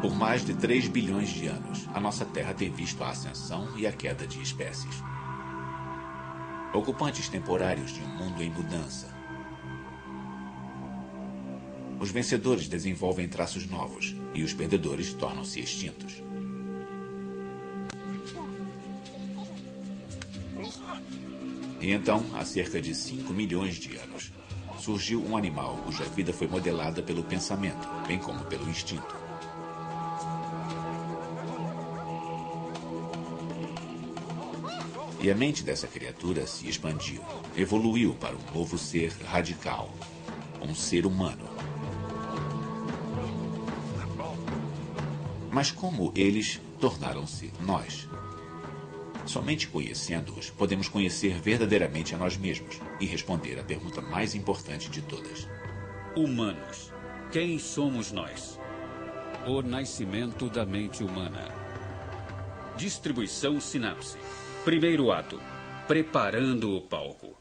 Por mais de 3 bilhões de anos, a nossa Terra tem visto a ascensão e a queda de espécies. Ocupantes temporários de um mundo em mudança. Os vencedores desenvolvem traços novos e os perdedores tornam-se extintos. E então, há cerca de 5 milhões de anos, surgiu um animal cuja vida foi modelada pelo pensamento, bem como pelo instinto. E a mente dessa criatura se expandiu, evoluiu para um novo ser radical, um ser humano. Mas como eles tornaram-se nós? Somente conhecendo-os, podemos conhecer verdadeiramente a nós mesmos e responder à pergunta mais importante de todas. Humanos. Quem somos nós? O nascimento da mente humana. Distribuição sinapse. Primeiro ato. Preparando o palco.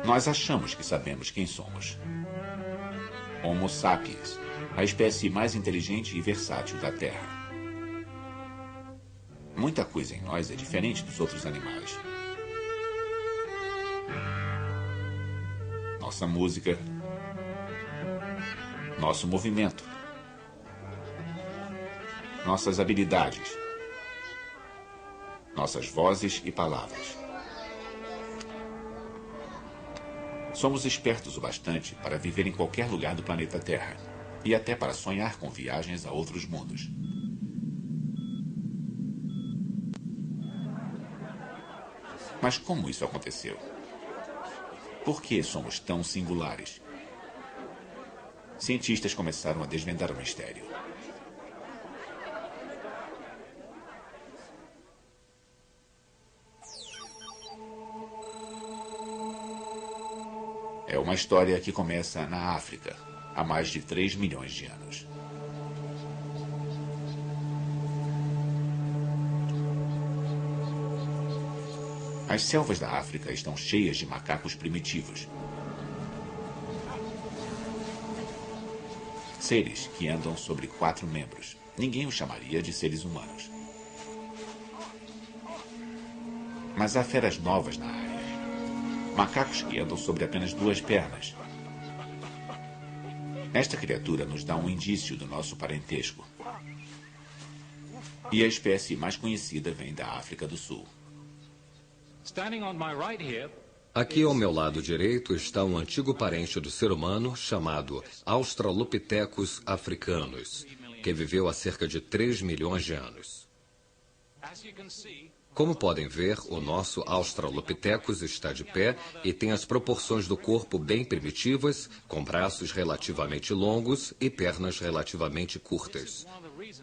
Nós achamos que sabemos quem somos. Homo sapiens, a espécie mais inteligente e versátil da Terra. Muita coisa em nós é diferente dos outros animais. Nossa música, nosso movimento, nossas habilidades, nossas vozes e palavras. Somos espertos o bastante para viver em qualquer lugar do planeta Terra e até para sonhar com viagens a outros mundos. Mas como isso aconteceu? Por que somos tão singulares? Cientistas começaram a desvendar o mistério. É uma história que começa na África, há mais de 3 milhões de anos. As selvas da África estão cheias de macacos primitivos. Seres que andam sobre 4 membros. Ninguém os chamaria de seres humanos. Mas há feras novas na área. Macacos que andam sobre apenas 2 pernas. Esta criatura nos dá um indício do nosso parentesco. E a espécie mais conhecida vem da África do Sul. Aqui ao meu lado direito está um antigo parente do ser humano chamado Australopithecus africanus, que viveu há cerca de 3 milhões de anos. Como podem ver, o nosso Australopithecus está de pé e tem as proporções do corpo bem primitivas, com braços relativamente longos e pernas relativamente curtas.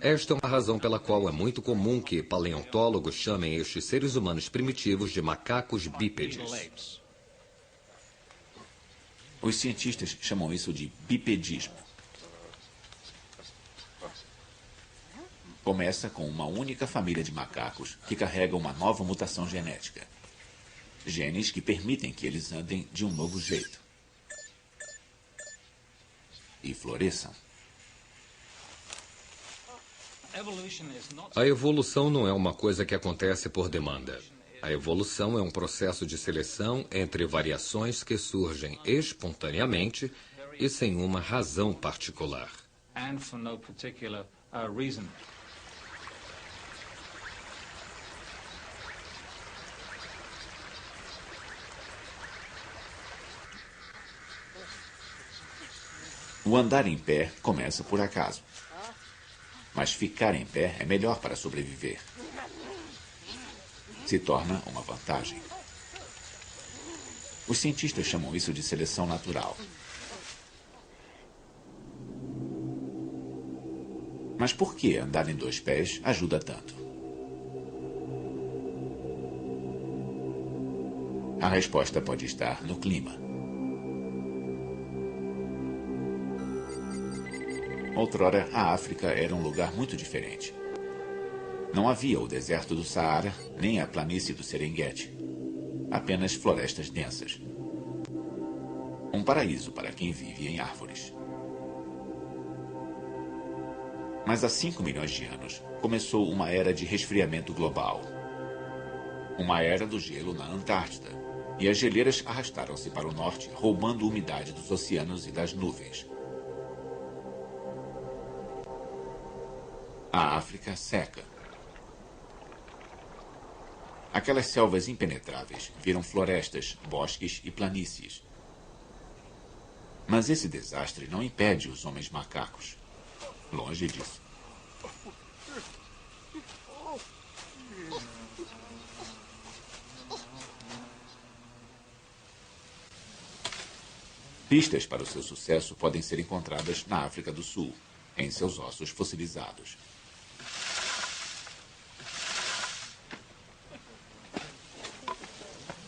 Esta é uma razão pela qual é muito comum que paleontólogos chamem estes seres humanos primitivos de macacos bípedes. Os cientistas chamam isso de bipedismo. Começa com uma única família de macacos que carrega uma nova mutação genética. Genes que permitem que eles andem de um novo jeito. E floresçam. A evolução não é uma coisa que acontece por demanda. A evolução é um processo de seleção entre variações que surgem espontaneamente e sem uma razão particular. O andar em pé começa por acaso. Mas ficar em pé é melhor para sobreviver. Se torna uma vantagem. Os cientistas chamam isso de seleção natural. Mas por que andar em 2 pés ajuda tanto? A resposta pode estar no clima. Outrora, a África era um lugar muito diferente. Não havia o deserto do Saara, nem a planície do Serengeti. Apenas florestas densas. Um paraíso para quem vive em árvores. Mas há 5 milhões de anos começou uma era de resfriamento global. Uma era do gelo na Antártida. E as geleiras arrastaram-se para o norte, roubando umidade dos oceanos e das nuvens. A África seca. Aquelas selvas impenetráveis viram florestas, bosques e planícies. Mas esse desastre não impede os homens macacos. Longe disso. Pistas para o seu sucesso podem ser encontradas na África do Sul, em seus ossos fossilizados.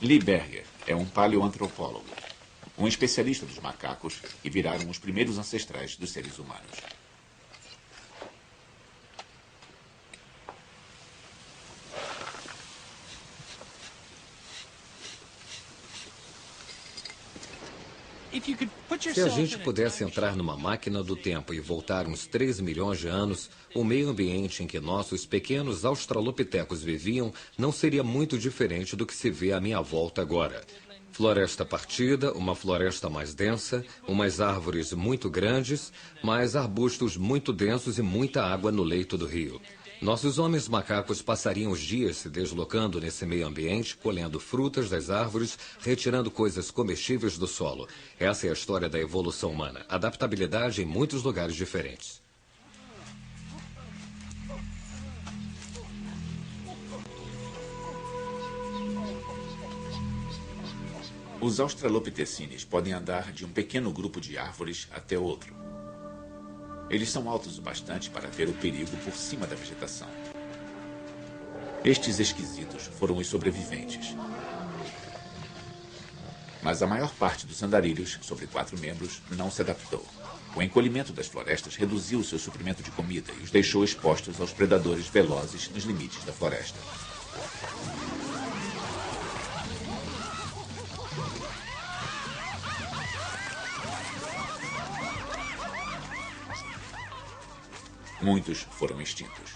Lee Berger é um paleoantropólogo, um especialista dos macacos que viraram os primeiros ancestrais dos seres humanos. Se a gente pudesse entrar numa máquina do tempo e voltar uns 3 milhões de anos, o meio ambiente em que nossos pequenos australopitecos viviam não seria muito diferente do que se vê à minha volta agora. Floresta partida, uma floresta mais densa, umas árvores muito grandes, mais arbustos muito densos e muita água no leito do rio. Nossos homens macacos passariam os dias se deslocando nesse meio ambiente, colhendo frutas das árvores, retirando coisas comestíveis do solo. Essa é a história da evolução humana. Adaptabilidade em muitos lugares diferentes. Os australopitecines podem andar de um pequeno grupo de árvores até outro. Eles são altos o bastante para ver o perigo por cima da vegetação. Estes esquisitos foram os sobreviventes. Mas a maior parte dos andarilhos, sobre 4 membros, não se adaptou. O encolhimento das florestas reduziu o seu suprimento de comida e os deixou expostos aos predadores velozes nos limites da floresta. Muitos foram extintos.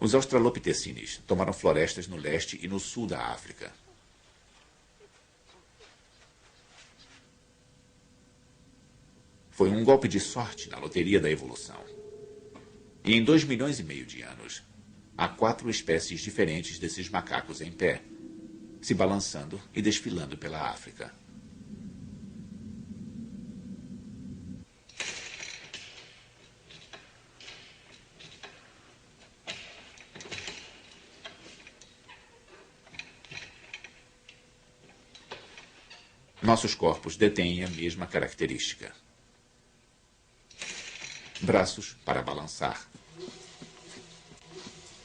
Os australopitecines tomaram florestas no leste e no sul da África. Foi um golpe de sorte na loteria da evolução. E em 2,5 milhões de anos, há 4 espécies diferentes desses macacos em pé, se balançando e desfilando pela África. Nossos corpos detêm a mesma característica. Braços para balançar.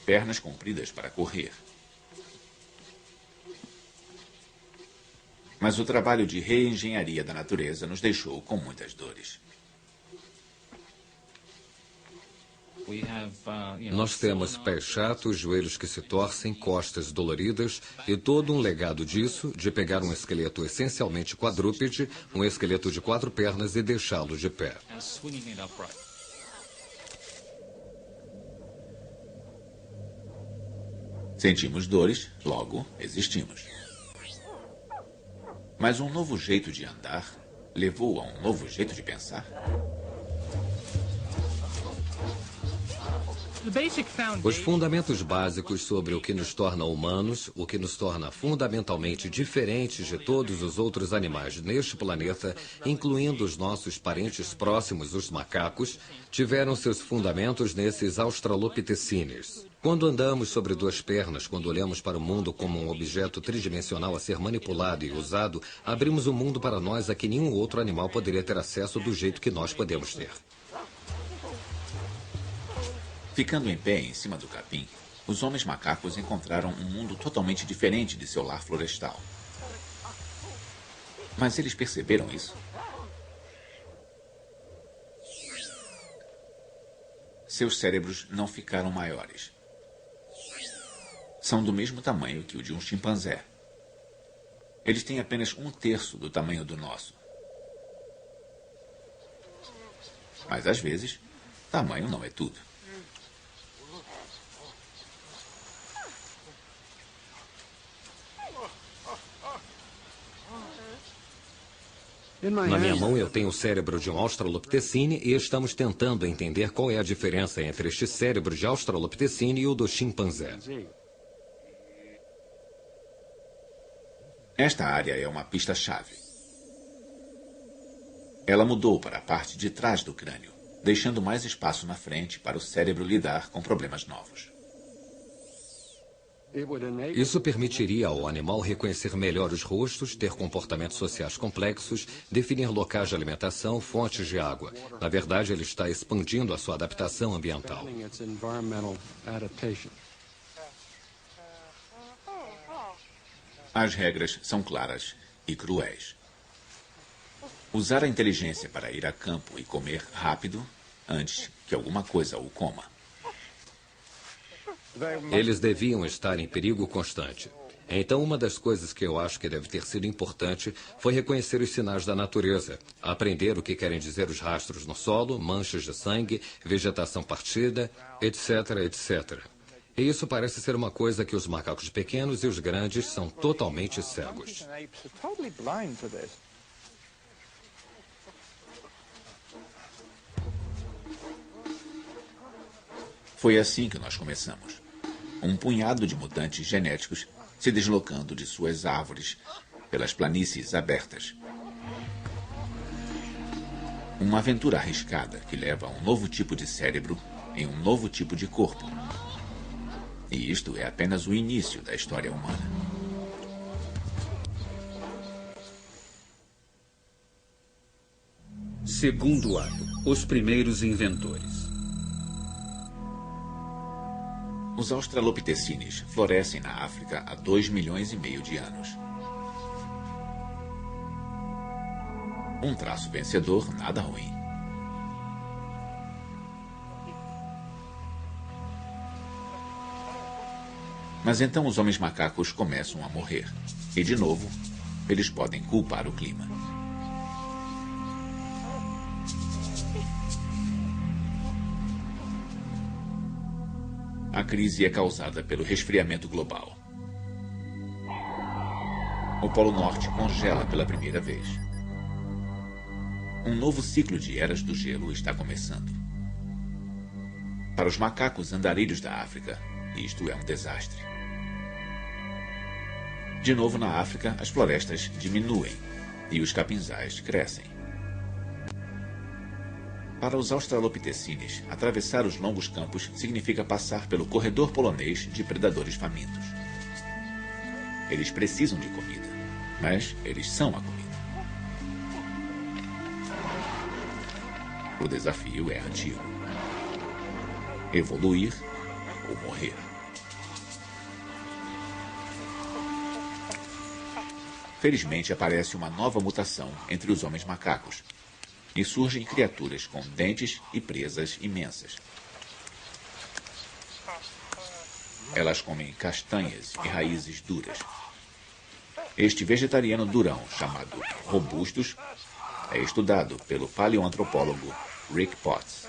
Pernas compridas para correr. Mas o trabalho de reengenharia da natureza nos deixou com muitas dores. Nós temos pés chatos, joelhos que se torcem, costas doloridas e todo um legado disso, de pegar um esqueleto essencialmente quadrúpede, um esqueleto de 4 pernas e deixá-lo de pé. Sentimos dores, logo existimos. Mas um novo jeito de andar levou a um novo jeito de pensar? Os fundamentos básicos sobre o que nos torna humanos, o que nos torna fundamentalmente diferentes de todos os outros animais neste planeta, incluindo os nossos parentes próximos, os macacos, tiveram seus fundamentos nesses australopitecines. Quando andamos sobre 2 pernas, quando olhamos para o mundo como um objeto tridimensional a ser manipulado e usado, abrimos o mundo para nós a que nenhum outro animal poderia ter acesso do jeito que nós podemos ter. Ficando em pé em cima do capim, os homens macacos encontraram um mundo totalmente diferente de seu lar florestal. Mas eles perceberam isso? Seus cérebros não ficaram maiores. São do mesmo tamanho que o de um chimpanzé. Eles têm apenas 1/3 do tamanho do nosso. Mas às vezes, Tamanho não é tudo. Na minha mão eu tenho o cérebro de um australopithecine e estamos tentando entender qual é a diferença entre este cérebro de australopithecine e o do chimpanzé. Esta área é uma pista-chave. Ela mudou para a parte de trás do crânio, deixando mais espaço na frente para o cérebro lidar com problemas novos. Isso permitiria ao animal reconhecer melhor os rostos, ter comportamentos sociais complexos, definir locais de alimentação, fontes de água. Na verdade, ele está expandindo a sua adaptação ambiental. As regras são claras e cruéis. Usar a inteligência para ir a campo e comer rápido antes que alguma coisa o coma. Eles deviam estar em perigo constante. Então, uma das coisas que eu acho que deve ter sido importante foi reconhecer os sinais da natureza, aprender o que querem dizer os rastros no solo, manchas de sangue, vegetação partida, etc, etc. E isso parece ser uma coisa que os macacos pequenos e os grandes são totalmente cegos. Foi assim que nós começamos. Um punhado de mutantes genéticos se deslocando de suas árvores pelas planícies abertas. Uma aventura arriscada que leva a um novo tipo de cérebro em um novo tipo de corpo. E isto é apenas o início da história humana. Segundo ato, os primeiros inventores. Os australopithecines florescem na África há 2,5 milhões de anos. Um traço vencedor, nada ruim. Mas então os homens macacos começam a morrer. E, de novo, eles podem culpar o clima. A crise é causada pelo resfriamento global. O Polo Norte congela pela primeira vez. Um novo ciclo de eras do gelo está começando. Para os macacos andarilhos da África, isto é um desastre. De novo na África, as florestas diminuem e os capinzais crescem. Para os australopithecines, atravessar os longos campos significa passar pelo corredor polonês de predadores famintos. Eles precisam de comida, mas eles são a comida. O desafio é antigo. Evoluir ou morrer. Felizmente aparece uma nova mutação entre os homens macacos. E surgem criaturas com dentes e presas imensas. Elas comem castanhas e raízes duras. Este vegetariano durão, chamado robustus, é estudado pelo paleoantropólogo Rick Potts.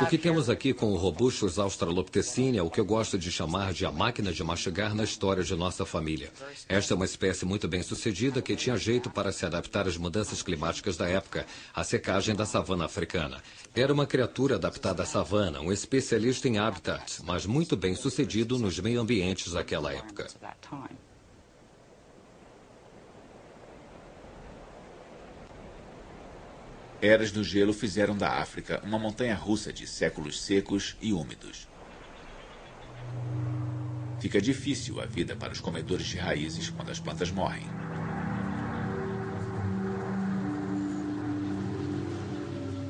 O que temos aqui com o Robustus australopithecine é o que eu gosto de chamar de a máquina de mastigar na história de nossa família. Esta é uma espécie muito bem sucedida que tinha jeito para se adaptar às mudanças climáticas da época, a secagem da savana africana. Era uma criatura adaptada à savana, um especialista em habitats, mas muito bem sucedido nos meio ambientes daquela época. Eras do gelo fizeram da África uma montanha-russa de séculos secos e úmidos. Fica difícil a vida para os comedores de raízes quando as plantas morrem.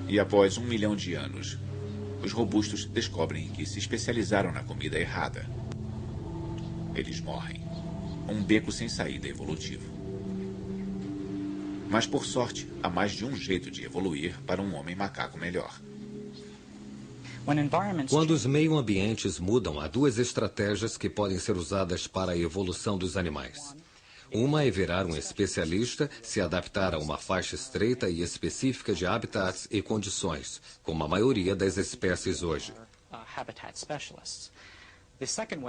E após 1 milhão de anos, os robustos descobrem que se especializaram na comida errada. Eles morrem. Um beco sem saída evolutivo. Mas, por sorte, há mais de um jeito de evoluir para um homem macaco melhor. Quando os meio-ambientes mudam, há duas estratégias que podem ser usadas para a evolução dos animais. Uma é virar um especialista, se adaptar a uma faixa estreita e específica de habitats e condições, como a maioria das espécies hoje.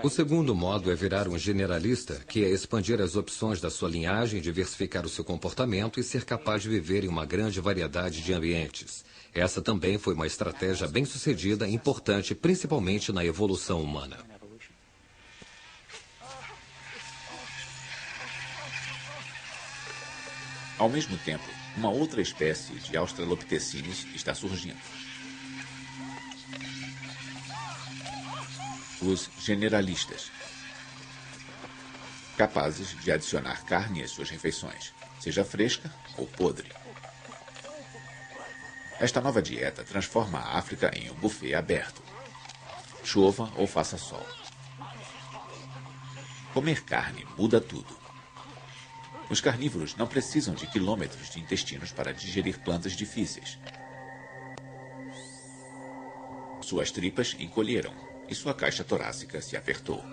O segundo modo é virar um generalista, que é expandir as opções da sua linhagem, diversificar o seu comportamento e ser capaz de viver em uma grande variedade de ambientes. Essa também foi uma estratégia bem-sucedida e importante, principalmente na evolução humana. Ao mesmo tempo, uma outra espécie de Australopithecines está surgindo. Os generalistas, capazes de adicionar carne às suas refeições, seja fresca ou podre. Esta nova dieta transforma a África em um buffet aberto, chova ou faça sol. Comer carne muda tudo. Os carnívoros não precisam de quilômetros de intestinos para digerir plantas difíceis. Suas tripas encolheram e sua caixa torácica se apertou.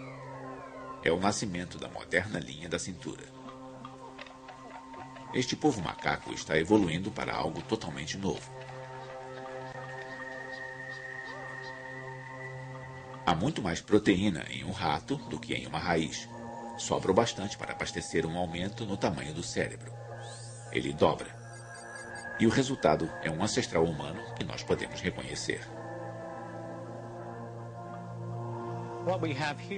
É o nascimento da moderna linha da cintura. Este povo macaco está evoluindo para algo totalmente novo. Há muito mais proteína em um rato do que em uma raiz. Sobra o bastante para abastecer um aumento no tamanho do cérebro. Ele dobra. E o resultado é um ancestral humano que nós podemos reconhecer.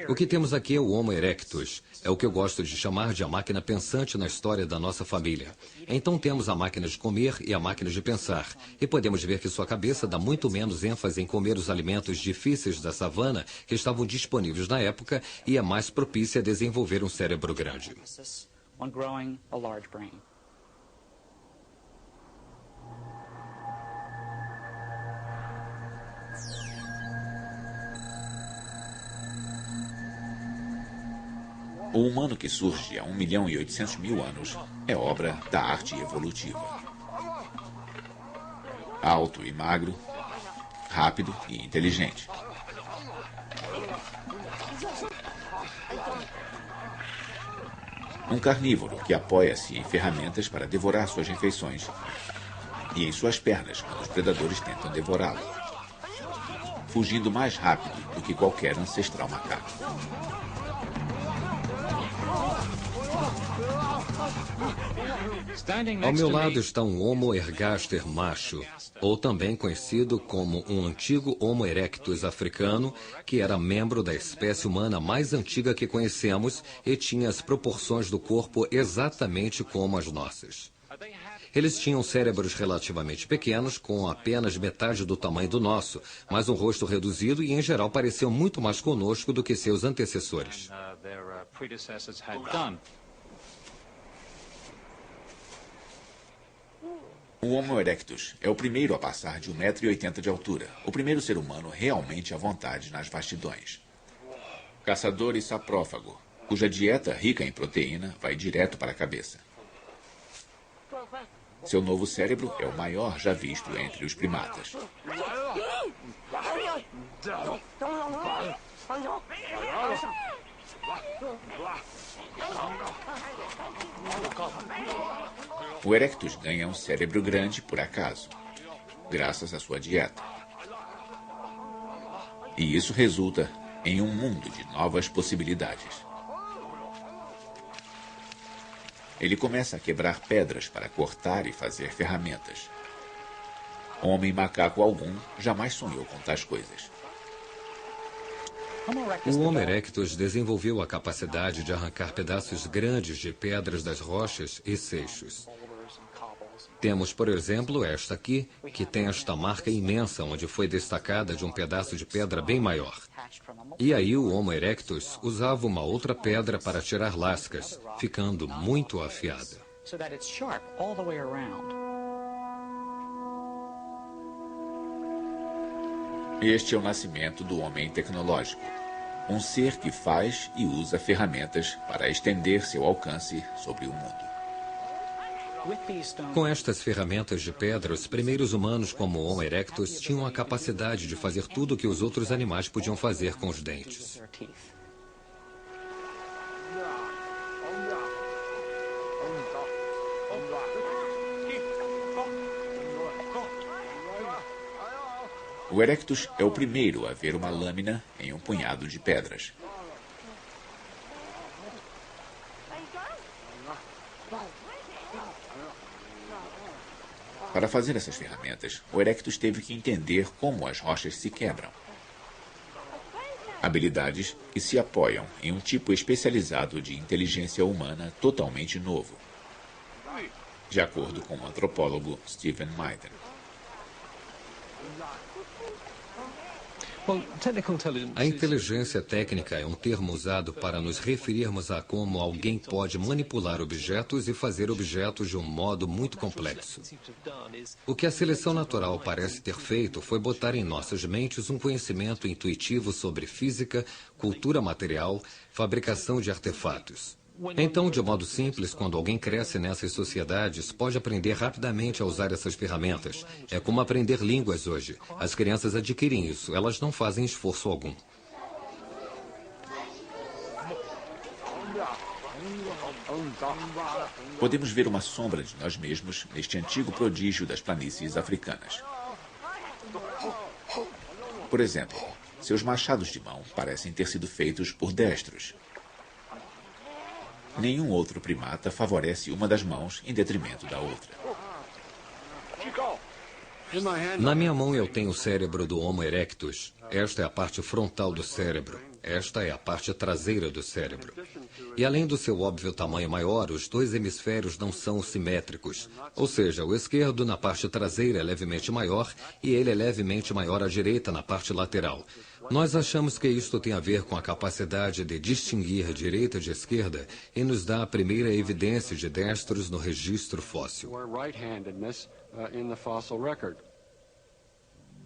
O que temos aqui é o Homo erectus. É o que eu gosto de chamar de a máquina pensante na história da nossa família. Então temos a máquina de comer e a máquina de pensar. E podemos ver que sua cabeça dá muito menos ênfase em comer os alimentos difíceis da savana que estavam disponíveis na época e é mais propícia a desenvolver um cérebro grande. O humano que surge há 1.800.000 anos é obra da arte evolutiva. Alto e magro, rápido e inteligente. Um carnívoro que apoia-se em ferramentas para devorar suas refeições e em suas pernas quando os predadores tentam devorá-lo, fugindo mais rápido do que qualquer ancestral macaco. Ao meu lado está um Homo ergaster macho, ou também conhecido como um antigo Homo erectus africano, que era membro da espécie humana mais antiga que conhecemos e tinha as proporções do corpo exatamente como as nossas. Eles tinham cérebros relativamente pequenos, com apenas metade do tamanho do nosso, mas um rosto reduzido e, em geral, pareciam muito mais conosco do que seus antecessores. O Homo erectus é o primeiro a passar de 1,80 m de altura, o primeiro ser humano realmente à vontade nas vastidões. Caçador e saprófago, cuja dieta rica em proteína vai direto para a cabeça. Seu novo cérebro é o maior já visto entre os primatas. O Erectus ganha um cérebro grande por acaso, graças à sua dieta. E isso resulta em um mundo de novas possibilidades. Ele começa a quebrar pedras para cortar e fazer ferramentas. Homem macaco algum jamais sonhou com tais coisas. O Homo erectus desenvolveu a capacidade de arrancar pedaços grandes de pedras das rochas e seixos. Temos, por exemplo, esta aqui, que tem esta marca imensa onde foi destacada de um pedaço de pedra bem maior. E aí o Homo erectus usava uma outra pedra para tirar lascas, ficando muito afiada. Este é o nascimento do homem tecnológico. Um ser que faz e usa ferramentas para estender seu alcance sobre o mundo. Com estas ferramentas de pedra, os primeiros humanos como o Homo erectus tinham a capacidade de fazer tudo o que os outros animais podiam fazer com os dentes. O Erectus é o primeiro a ver uma lâmina em um punhado de pedras. Para fazer essas ferramentas, o Erectus teve que entender como as rochas se quebram. Habilidades que se apoiam em um tipo especializado de inteligência humana totalmente novo, de acordo com o antropólogo Stephen Maiden. A inteligência técnica é um termo usado para nos referirmos a como alguém pode manipular objetos e fazer objetos de um modo muito complexo. O que a seleção natural parece ter feito foi botar em nossas mentes um conhecimento intuitivo sobre física, cultura material, fabricação de artefatos. Então, de modo simples, quando alguém cresce nessas sociedades, pode aprender rapidamente a usar essas ferramentas. É como aprender línguas hoje. As crianças adquirem isso, elas não fazem esforço algum. Podemos ver uma sombra de nós mesmos neste antigo prodígio das planícies africanas. Por exemplo, seus machados de mão parecem ter sido feitos por destros. Nenhum outro primata favorece uma das mãos em detrimento da outra. Na minha mão eu tenho o cérebro do Homo erectus. Esta é a parte frontal do cérebro. Esta é a parte traseira do cérebro. E além do seu óbvio tamanho maior, os dois hemisférios não são simétricos. Ou seja, o esquerdo na parte traseira é levemente maior e ele é levemente maior à direita na parte lateral. Nós achamos que isto tem a ver com a capacidade de distinguir direita de esquerda e nos dá a primeira evidência de destros no registro fóssil.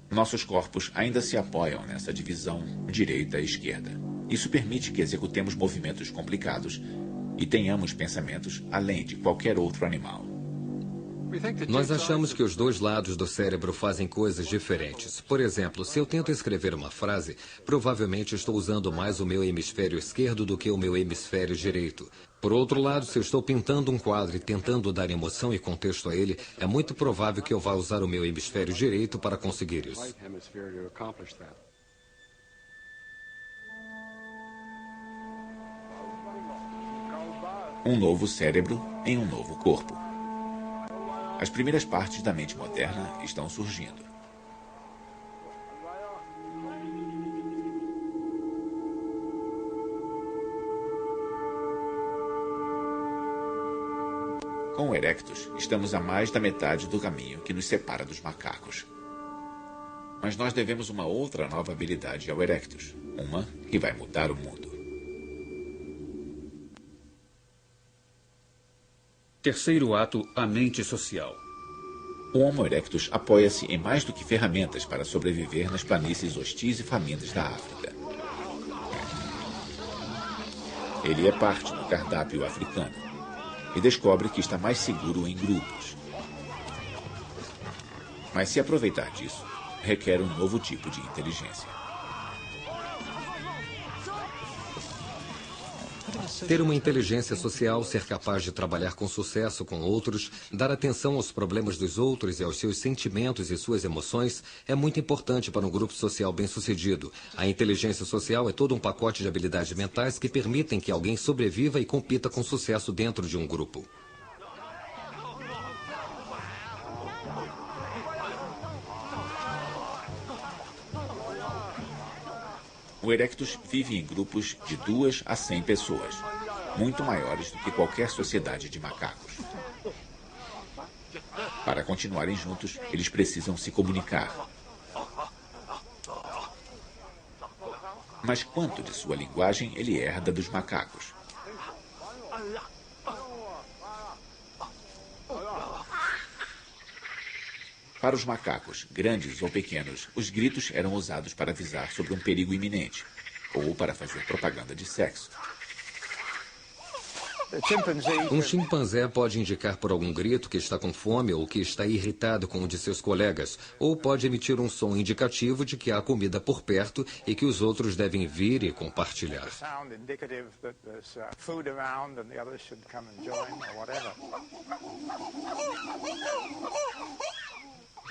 Nossos corpos ainda se apoiam nessa divisão direita e esquerda. Isso permite que executemos movimentos complicados e tenhamos pensamentos além de qualquer outro animal. Nós achamos que os dois lados do cérebro fazem coisas diferentes. Por exemplo, se eu tento escrever uma frase, provavelmente estou usando mais o meu hemisfério esquerdo do que o meu hemisfério direito. Por outro lado, se eu estou pintando um quadro e tentando dar emoção e contexto a ele, é muito provável que eu vá usar o meu hemisfério direito para conseguir isso. Um novo cérebro em um novo corpo. As primeiras partes da mente moderna estão surgindo. Com o Erectus, estamos a mais da metade do caminho que nos separa dos macacos. Mas nós devemos uma outra nova habilidade ao Erectus, uma que vai mudar o mundo. Terceiro ato, a mente social. O Homo erectus apoia-se em mais do que ferramentas para sobreviver nas planícies hostis e famintas da África. Ele é parte do cardápio africano e descobre que está mais seguro em grupos. Mas se aproveitar disso, requer um novo tipo de inteligência. Ter uma inteligência social, ser capaz de trabalhar com sucesso com outros, dar atenção aos problemas dos outros e aos seus sentimentos e suas emoções é muito importante para um grupo social bem-sucedido. A inteligência social é todo um pacote de habilidades mentais que permitem que alguém sobreviva e compita com sucesso dentro de um grupo. O Erectus vive em grupos de 2 a 100 pessoas, muito maiores do que qualquer sociedade de macacos. Para continuarem juntos, eles precisam se comunicar. Mas quanto de sua linguagem ele herda dos macacos? Para os macacos, grandes ou pequenos, os gritos eram usados para avisar sobre um perigo iminente ou para fazer propaganda de sexo. Um chimpanzé pode indicar por algum grito que está com fome ou que está irritado com um de seus colegas, ou pode emitir um som indicativo de que há comida por perto e que os outros devem vir e compartilhar.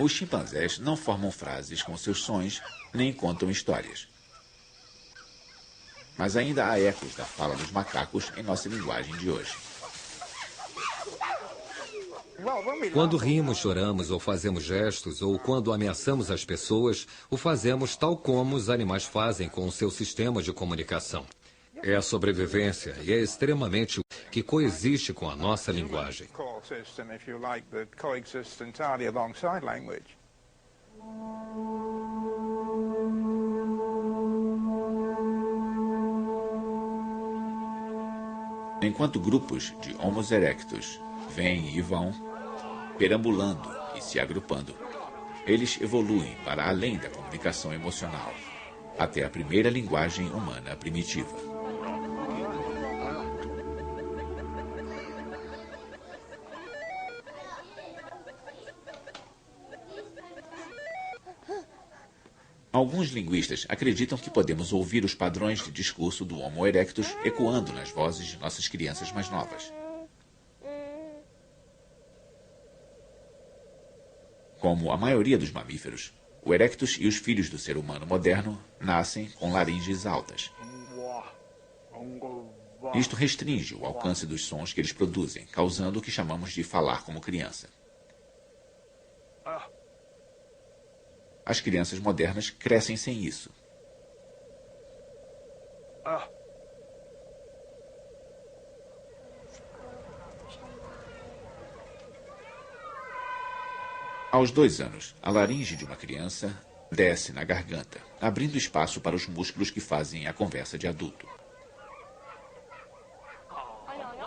Os chimpanzés não formam frases com seus sons, nem contam histórias. Mas ainda há ecos da fala dos macacos em nossa linguagem de hoje. Quando rimos, choramos ou fazemos gestos, ou quando ameaçamos as pessoas, o fazemos tal como os animais fazem com o seu sistema de comunicação. É a sobrevivência e é extremamente que coexiste com a nossa linguagem. Enquanto grupos de Homo erectus vêm e vão, perambulando e se agrupando, eles evoluem para além da comunicação emocional, até a primeira linguagem humana primitiva. Alguns linguistas acreditam que podemos ouvir os padrões de discurso do Homo erectus ecoando nas vozes de nossas crianças mais novas. Como a maioria dos mamíferos, o erectus e os filhos do ser humano moderno nascem com laringes altas. Isto restringe o alcance dos sons que eles produzem, causando o que chamamos de falar como criança. As crianças modernas crescem sem isso. Aos 2 anos, a laringe de uma criança desce na garganta, abrindo espaço para os músculos que fazem a conversa de adulto.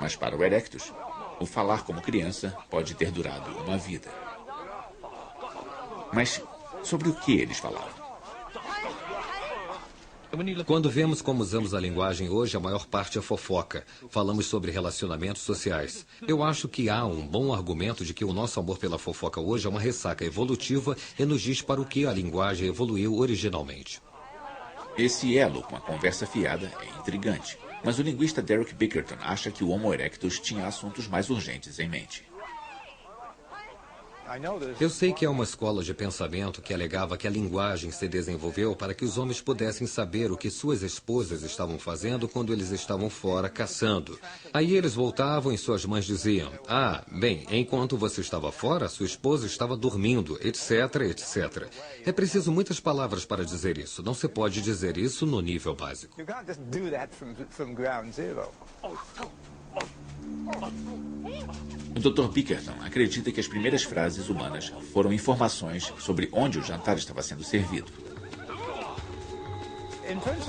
Mas para o erectus, o falar como criança pode ter durado uma vida. Mas sobre o que eles falavam? Quando vemos como usamos a linguagem hoje, a maior parte é fofoca. Falamos sobre relacionamentos sociais. Eu acho que há um bom argumento de que o nosso amor pela fofoca hoje é uma ressaca evolutiva e nos diz para o que a linguagem evoluiu originalmente. Esse elo com a conversa fiada é intrigante, mas o linguista Derek Bickerton acha que o Homo erectus tinha assuntos mais urgentes em mente. Eu sei que há uma escola de pensamento que alegava que a linguagem se desenvolveu para que os homens pudessem saber o que suas esposas estavam fazendo quando eles estavam fora caçando. Aí eles voltavam e suas mães diziam: "Ah, bem, enquanto você estava fora, sua esposa estava dormindo, etc, etc." É preciso muitas palavras para dizer isso. Não se pode dizer isso no nível básico. O Dr. Bickerton acredita que as primeiras frases humanas foram informações sobre onde o jantar estava sendo servido.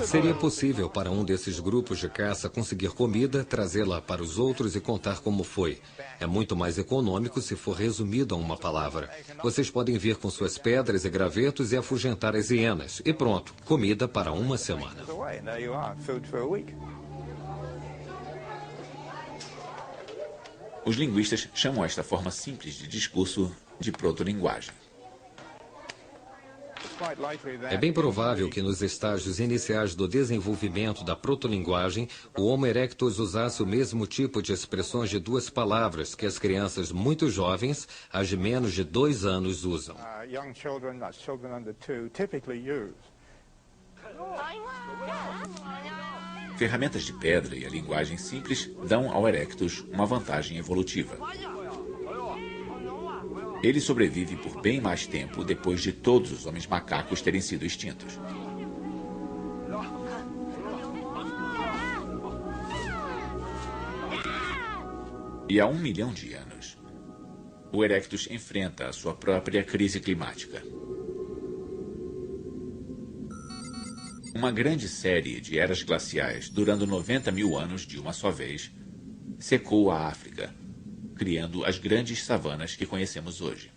Seria possível para um desses grupos de caça conseguir comida, trazê-la para os outros e contar como foi. É muito mais econômico se for resumido a uma palavra. Vocês podem vir com suas pedras e gravetos e afugentar as hienas. E pronto, comida para uma semana. Os linguistas chamam esta forma simples de discurso de protolinguagem. É bem provável que nos estágios iniciais do desenvolvimento da protolinguagem, o Homo erectus usasse o mesmo tipo de expressões de 2 palavras que as crianças muito jovens, as de menos de 2 anos, usam. Ferramentas de pedra e a linguagem simples dão ao erectus uma vantagem evolutiva. Ele sobrevive por bem mais tempo depois de todos os homens macacos terem sido extintos. E há 1 milhão de anos, o erectus enfrenta a sua própria crise climática. Uma grande série de eras glaciais, durando 90 mil anos de uma só vez, secou a África, criando as grandes savanas que conhecemos hoje.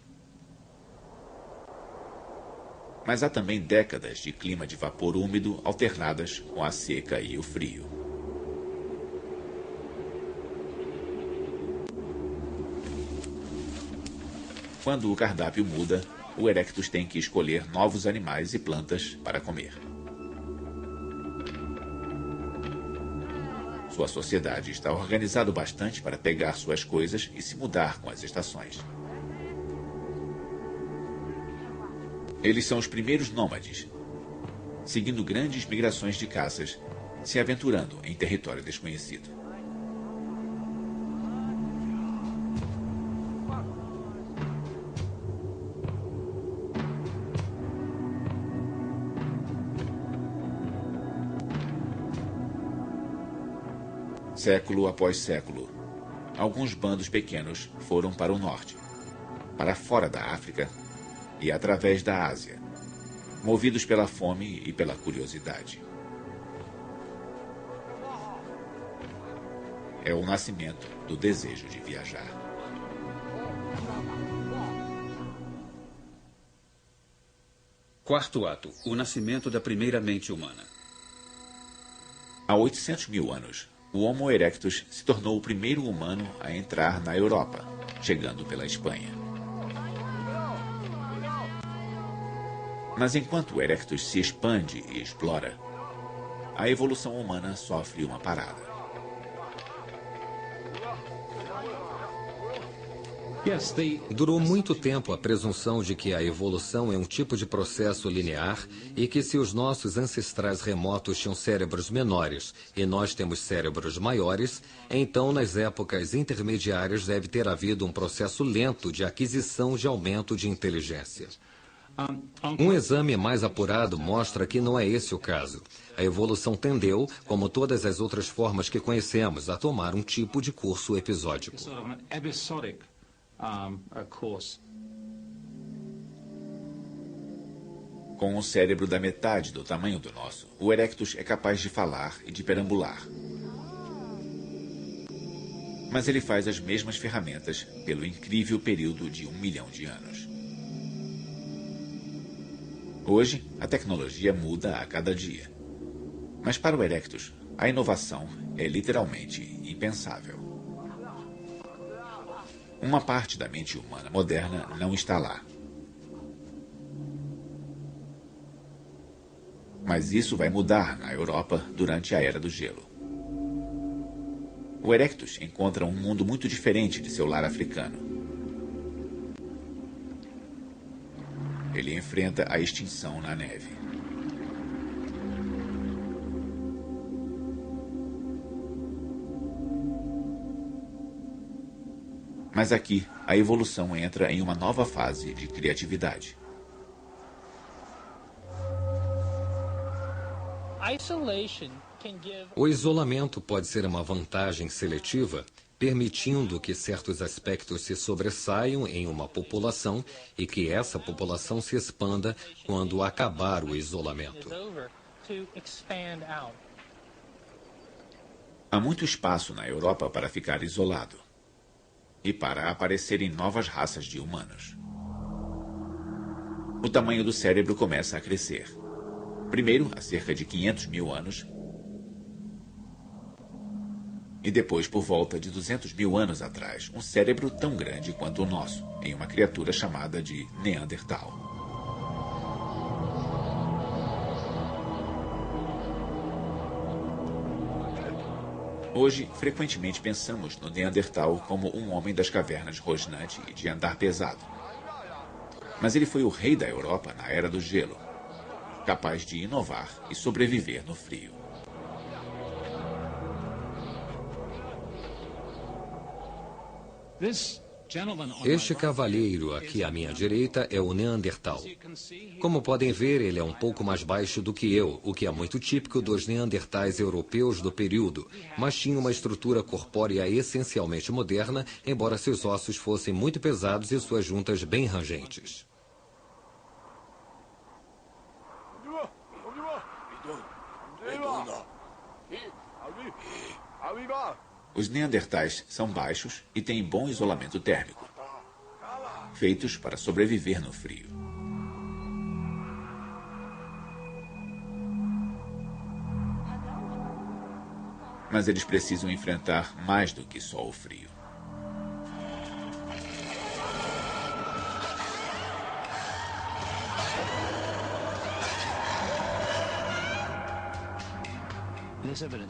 Mas há também décadas de clima de vapor úmido alternadas com a seca e o frio. Quando o cardápio muda, o erectus tem que escolher novos animais e plantas para comer. Sua sociedade está organizada bastante para pegar suas coisas e se mudar com as estações. Eles são os primeiros nômades, seguindo grandes migrações de caças, se aventurando em território desconhecido. Século após século, alguns bandos pequenos foram para o norte, para fora da África e através da Ásia, movidos pela fome e pela curiosidade. É o nascimento do desejo de viajar. Quarto ato, o nascimento da primeira mente humana. Há 800 mil anos, o Homo erectus se tornou o primeiro humano a entrar na Europa, chegando pela Espanha. Mas enquanto o erectus se expande e explora, a evolução humana sofre uma parada. Durou muito tempo a presunção de que a evolução é um tipo de processo linear e que se os nossos ancestrais remotos tinham cérebros menores e nós temos cérebros maiores, então nas épocas intermediárias deve ter havido um processo lento de aquisição de aumento de inteligência. Um exame mais apurado mostra que não é esse o caso. A evolução tendeu, como todas as outras formas que conhecemos, a tomar um tipo de curso episódico. Com um cérebro da metade do tamanho do nosso, o erectus é capaz de falar e de perambular. Mas ele faz as mesmas ferramentas pelo incrível período de 1 milhão de anos. Hoje, a tecnologia muda a cada dia. Mas para o erectus, a inovação é literalmente impensável. Uma parte da mente humana moderna não está lá. Mas isso vai mudar na Europa durante a Era do Gelo. O erectus encontra um mundo muito diferente de seu lar africano. Ele enfrenta a extinção na neve. Mas aqui, a evolução entra em uma nova fase de criatividade. O isolamento pode ser uma vantagem seletiva, permitindo que certos aspectos se sobressaiam em uma população e que essa população se expanda quando acabar o isolamento. Há muito espaço na Europa para ficar isolado e para aparecerem novas raças de humanos. O tamanho do cérebro começa a crescer. Primeiro, há cerca de 500 mil anos, e depois, por volta de 200 mil anos atrás, um cérebro tão grande quanto o nosso, em uma criatura chamada de Neandertal. Hoje, frequentemente pensamos no Neandertal como um homem das cavernas rosnante e de andar pesado. Mas ele foi o rei da Europa na Era do Gelo, capaz de inovar e sobreviver no frio. Este cavalheiro aqui à minha direita é o Neandertal. Como podem ver, ele é um pouco mais baixo do que eu, o que é muito típico dos neandertais europeus do período, mas tinha uma estrutura corpórea essencialmente moderna, embora seus ossos fossem muito pesados e suas juntas bem rangentes. Os neandertais são baixos e têm bom isolamento térmico, feitos para sobreviver no frio. Mas eles precisam enfrentar mais do que só o frio.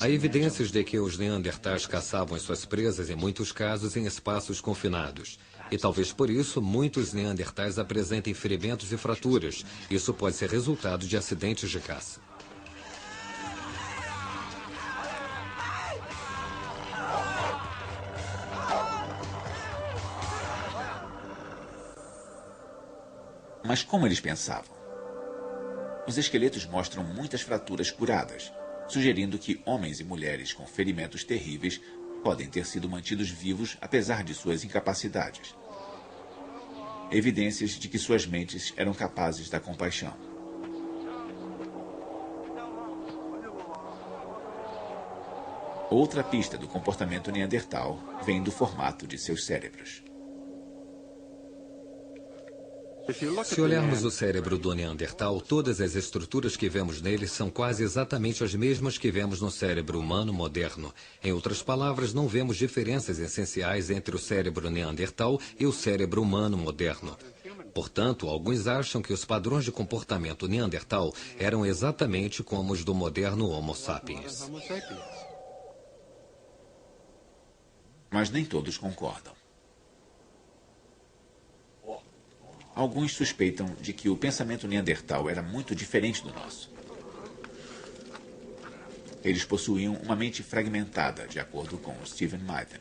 Há evidências de que os neandertais caçavam as suas presas, em muitos casos, em espaços confinados. E talvez por isso muitos neandertais apresentem ferimentos e fraturas. Isso pode ser resultado de acidentes de caça. Mas como eles pensavam? Os esqueletos mostram muitas fraturas curadas, sugerindo que homens e mulheres com ferimentos terríveis podem ter sido mantidos vivos apesar de suas incapacidades. Evidências de que suas mentes eram capazes da compaixão. Outra pista do comportamento neandertal vem do formato de seus cérebros. Se olharmos o cérebro do Neandertal, todas as estruturas que vemos nele são quase exatamente as mesmas que vemos no cérebro humano moderno. Em outras palavras, não vemos diferenças essenciais entre o cérebro Neandertal e o cérebro humano moderno. Portanto, alguns acham que os padrões de comportamento Neandertal eram exatamente como os do moderno Homo sapiens. Mas nem todos concordam. Alguns suspeitam de que o pensamento neandertal era muito diferente do nosso. Eles possuíam uma mente fragmentada, de acordo com Stephen Mythen.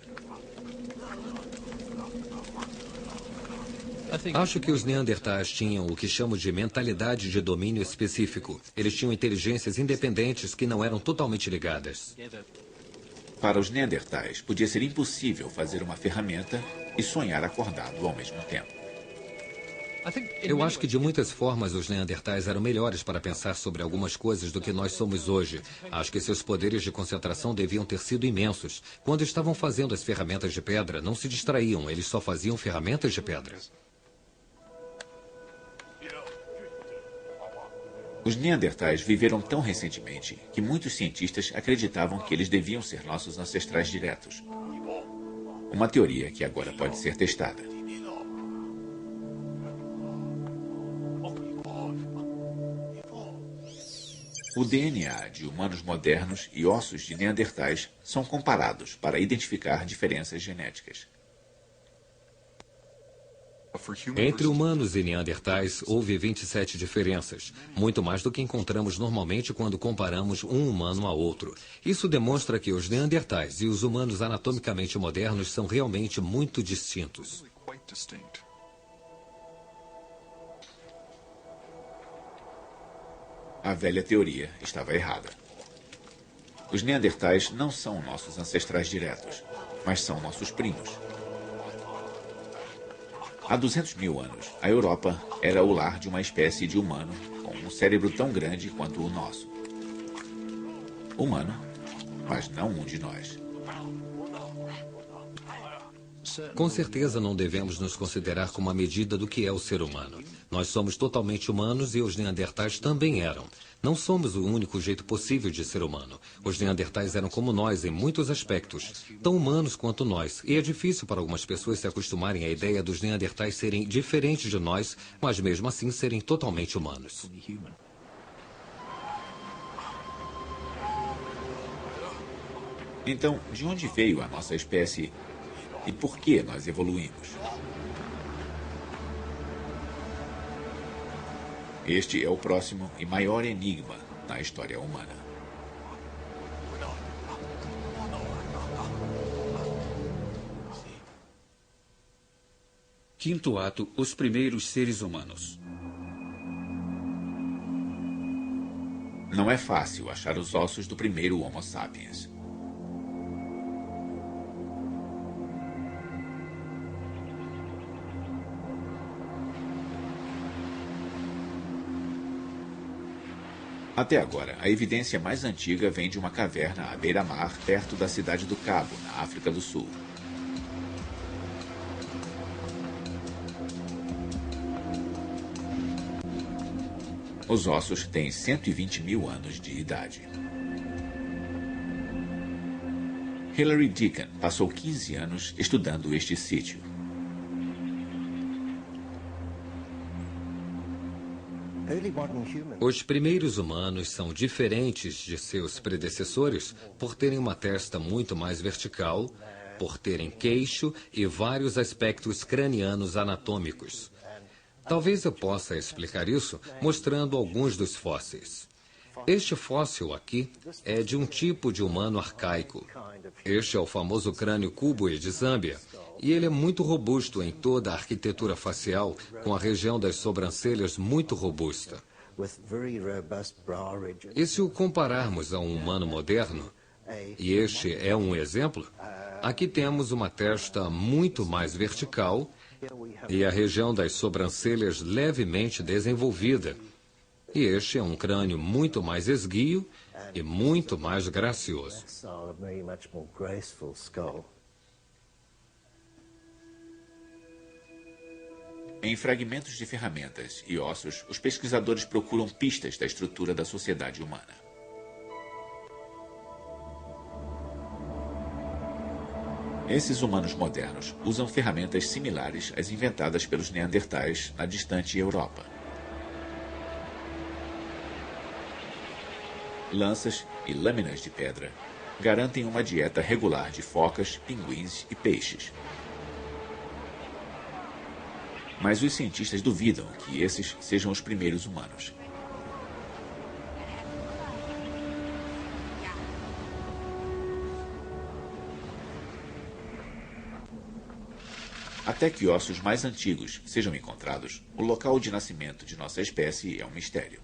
Acho que os neandertais tinham o que chamo de mentalidade de domínio específico. Eles tinham inteligências independentes que não eram totalmente ligadas. Para os neandertais, podia ser impossível fazer uma ferramenta e sonhar acordado ao mesmo tempo. Eu acho que de muitas formas os neandertais eram melhores para pensar sobre algumas coisas do que nós somos hoje. Acho que seus poderes de concentração deviam ter sido imensos. Quando estavam fazendo as ferramentas de pedra, não se distraíam, eles só faziam ferramentas de pedra. Os neandertais viveram tão recentemente que muitos cientistas acreditavam que eles deviam ser nossos ancestrais diretos. Uma teoria que agora pode ser testada. O DNA de humanos modernos e ossos de neandertais são comparados para identificar diferenças genéticas. Entre humanos e neandertais, houve 27 diferenças, muito mais do que encontramos normalmente quando comparamos um humano a outro. Isso demonstra que os neandertais e os humanos anatomicamente modernos são realmente muito distintos. A velha teoria estava errada. Os neandertais não são nossos ancestrais diretos, mas são nossos primos. Há 200 mil anos, a Europa era o lar de uma espécie de humano com um cérebro tão grande quanto o nosso. Humano, mas não um de nós. Com certeza não devemos nos considerar como a medida do que é o ser humano. Nós somos totalmente humanos e os neandertais também eram. Não somos o único jeito possível de ser humano. Os neandertais eram como nós em muitos aspectos, tão humanos quanto nós. E é difícil para algumas pessoas se acostumarem à ideia dos neandertais serem diferentes de nós, mas mesmo assim serem totalmente humanos. Então, de onde veio a nossa espécie e por que nós evoluímos? Este é o próximo e maior enigma na história humana. Quinto ato, os primeiros seres humanos. Não é fácil achar os ossos do primeiro Homo sapiens. Até agora, a evidência mais antiga vem de uma caverna à beira-mar, perto da cidade do Cabo, na África do Sul. Os ossos têm 120 mil anos de idade. Hilary Deacon passou 15 anos estudando este sítio. Os primeiros humanos são diferentes de seus predecessores por terem uma testa muito mais vertical, por terem queixo e vários aspectos cranianos anatômicos. Talvez eu possa explicar isso mostrando alguns dos fósseis. Este fóssil aqui é de um tipo de humano arcaico. Este é o famoso crânio Kubwe de Zâmbia, e ele é muito robusto em toda a arquitetura facial, com a região das sobrancelhas muito robusta. E se o compararmos a um humano moderno, e este é um exemplo, aqui temos uma testa muito mais vertical e a região das sobrancelhas levemente desenvolvida. E este é um crânio muito mais esguio e muito mais gracioso. Em fragmentos de ferramentas e ossos, os pesquisadores procuram pistas da estrutura da sociedade humana. Esses humanos modernos usam ferramentas similares às inventadas pelos neandertais na distante Europa. Lanças e lâminas de pedra garantem uma dieta regular de focas, pinguins e peixes. Mas os cientistas duvidam que esses sejam os primeiros humanos. Até que ossos mais antigos sejam encontrados, o local de nascimento de nossa espécie é um mistério.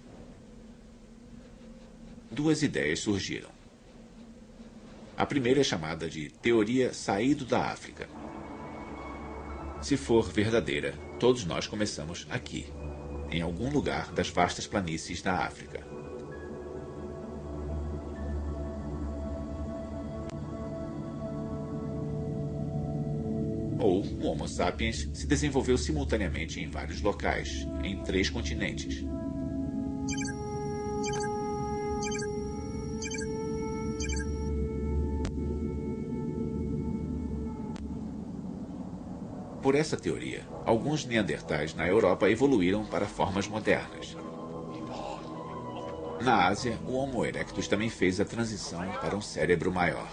Duas ideias surgiram. A primeira é chamada de teoria saído da África. Se for verdadeira, todos nós começamos aqui, em algum lugar das vastas planícies da África. Ou o Homo sapiens se desenvolveu simultaneamente em vários locais, em 3 continentes. Por essa teoria, alguns neandertais na Europa evoluíram para formas modernas. Na Ásia, o Homo erectus também fez a transição para um cérebro maior.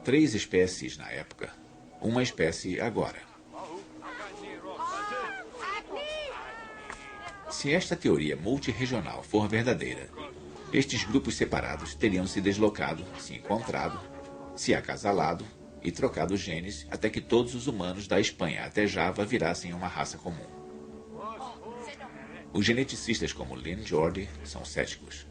Três espécies na época, uma espécie agora. Se esta teoria multirregional for verdadeira, estes grupos separados teriam se deslocado, se encontrado, se acasalado e trocado genes até que todos os humanos da Espanha até Java virassem uma raça comum. Os geneticistas como Lynn Jordi são céticos.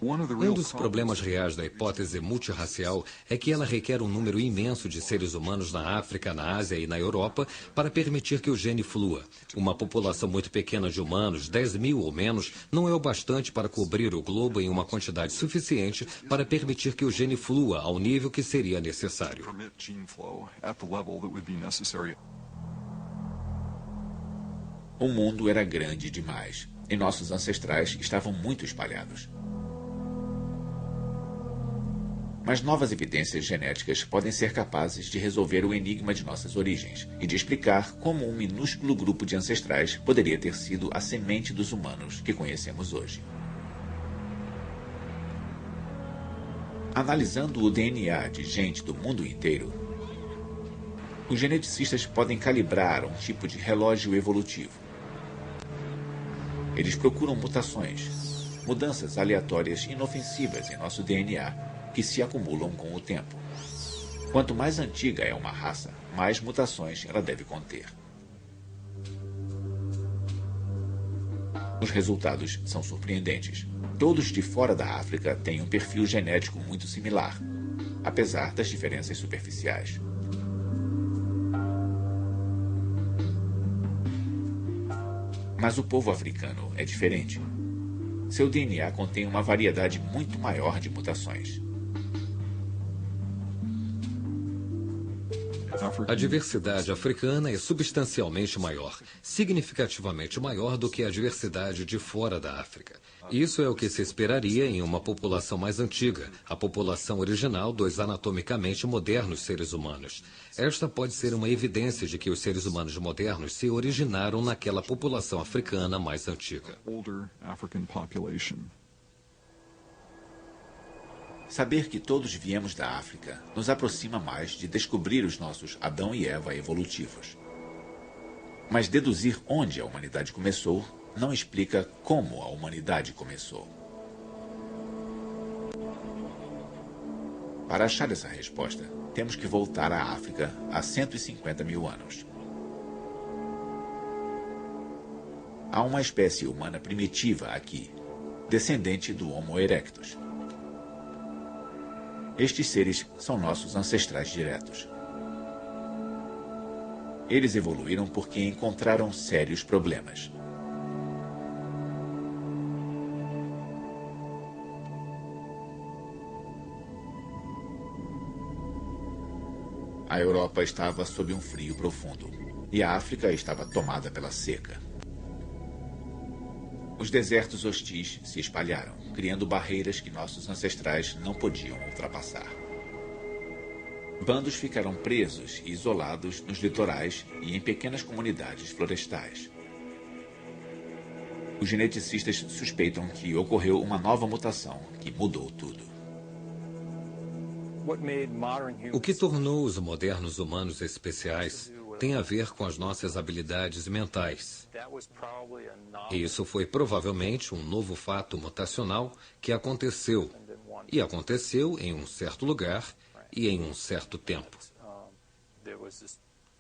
Um dos problemas reais da hipótese multirracial é que ela requer um número imenso de seres humanos na África, na Ásia e na Europa para permitir que o gene flua. Uma população muito pequena de humanos, 10 mil ou menos, não é o bastante para cobrir o globo em uma quantidade suficiente para permitir que o gene flua ao nível que seria necessário. O mundo era grande demais e nossos ancestrais estavam muito espalhados. Mas novas evidências genéticas podem ser capazes de resolver o enigma de nossas origens e de explicar como um minúsculo grupo de ancestrais poderia ter sido a semente dos humanos que conhecemos hoje. Analisando o DNA de gente do mundo inteiro, os geneticistas podem calibrar um tipo de relógio evolutivo. Eles procuram mutações, mudanças aleatórias inofensivas em nosso DNA, que se acumulam com o tempo. Quanto mais antiga é uma raça, mais mutações ela deve conter. Os resultados são surpreendentes. Todos de fora da África têm um perfil genético muito similar, apesar das diferenças superficiais. Mas o povo africano é diferente. Seu DNA contém uma variedade muito maior de mutações. A diversidade africana é substancialmente maior, significativamente maior do que a diversidade de fora da África. Isso é o que se esperaria em uma população mais antiga, a população original dos anatomicamente modernos seres humanos. Esta pode ser uma evidência de que os seres humanos modernos se originaram naquela população africana mais antiga. Saber que todos viemos da África nos aproxima mais de descobrir os nossos Adão e Eva evolutivos. Mas deduzir onde a humanidade começou não explica como a humanidade começou. Para achar essa resposta, temos que voltar à África há 150 mil anos. Há uma espécie humana primitiva aqui, descendente do Homo erectus. Estes seres são nossos ancestrais diretos. Eles evoluíram porque encontraram sérios problemas. A Europa estava sob um frio profundo e a África estava tomada pela seca. Os desertos hostis se espalharam, criando barreiras que nossos ancestrais não podiam ultrapassar. Bandos ficaram presos e isolados nos litorais e em pequenas comunidades florestais. Os geneticistas suspeitam que ocorreu uma nova mutação que mudou tudo. O que tornou os modernos humanos especiais tem a ver com as nossas habilidades mentais. E isso foi provavelmente um novo fato mutacional que aconteceu. E aconteceu em um certo lugar e em um certo tempo.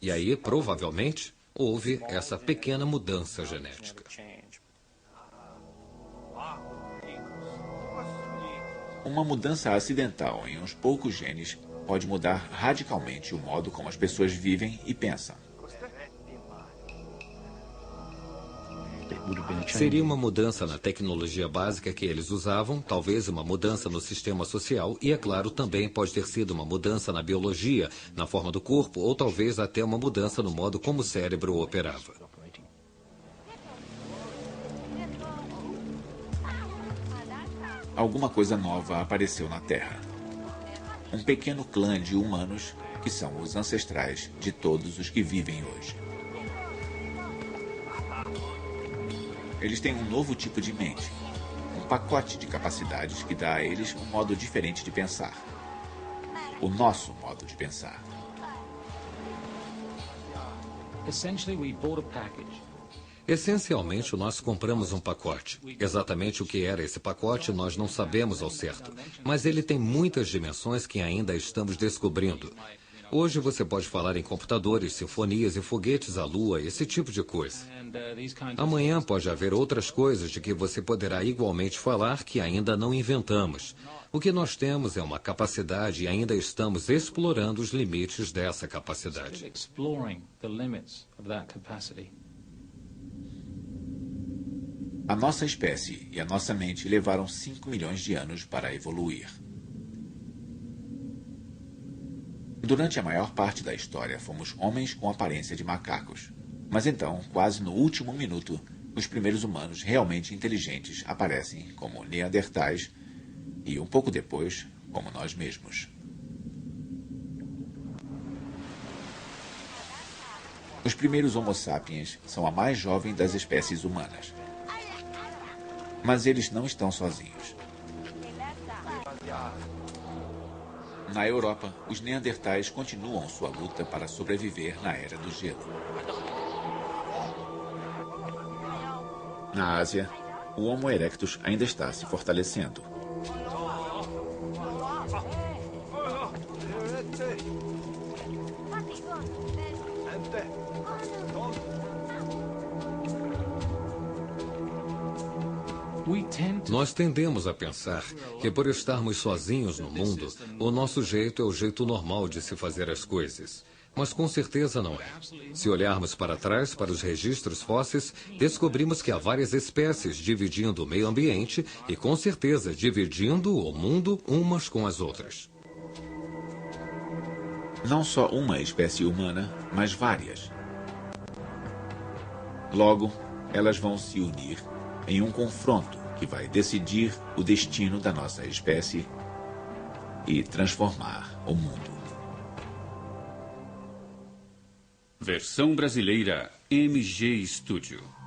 E aí, provavelmente, houve essa pequena mudança genética. Uma mudança acidental em uns poucos genes pode mudar radicalmente o modo como as pessoas vivem e pensam. Seria uma mudança na tecnologia básica que eles usavam, talvez uma mudança no sistema social e, é claro, também pode ter sido uma mudança na biologia, na forma do corpo, ou talvez até uma mudança no modo como o cérebro operava. Alguma coisa nova apareceu na Terra. Um pequeno clã de humanos que são os ancestrais de todos os que vivem hoje. Eles têm um novo tipo de mente, um pacote de capacidades que dá a eles um modo diferente de pensar. O nosso modo de pensar. Essencialmente, nós compramos um pacote. Exatamente o que era esse pacote nós não sabemos ao certo, mas ele tem muitas dimensões que ainda estamos descobrindo. Hoje você pode falar em computadores, sinfonias e foguetes à lua, esse tipo de coisa. Amanhã pode haver outras coisas de que você poderá igualmente falar que ainda não inventamos. O que nós temos é uma capacidade e ainda estamos explorando os limites dessa capacidade. A nossa espécie e a nossa mente levaram 5 milhões de anos para evoluir. Durante a maior parte da história, fomos homens com aparência de macacos. Mas então, quase no último minuto, os primeiros humanos realmente inteligentes aparecem como neandertais e, um pouco depois, como nós mesmos. Os primeiros Homo sapiens são a mais jovem das espécies humanas. Mas eles não estão sozinhos. Na Europa, os neandertais continuam sua luta para sobreviver na Era do Gelo. Na Ásia, o Homo erectus ainda está se fortalecendo. Nós tendemos a pensar que por estarmos sozinhos no mundo, o nosso jeito é o jeito normal de se fazer as coisas. Mas com certeza não é. Se olharmos para trás, para os registros fósseis, descobrimos que há várias espécies dividindo o meio ambiente e, com certeza, dividindo o mundo umas com as outras. Não só uma espécie humana, mas várias. Logo, elas vão se unir em um confronto que vai decidir o destino da nossa espécie e transformar o mundo. Versão brasileira MG Studio.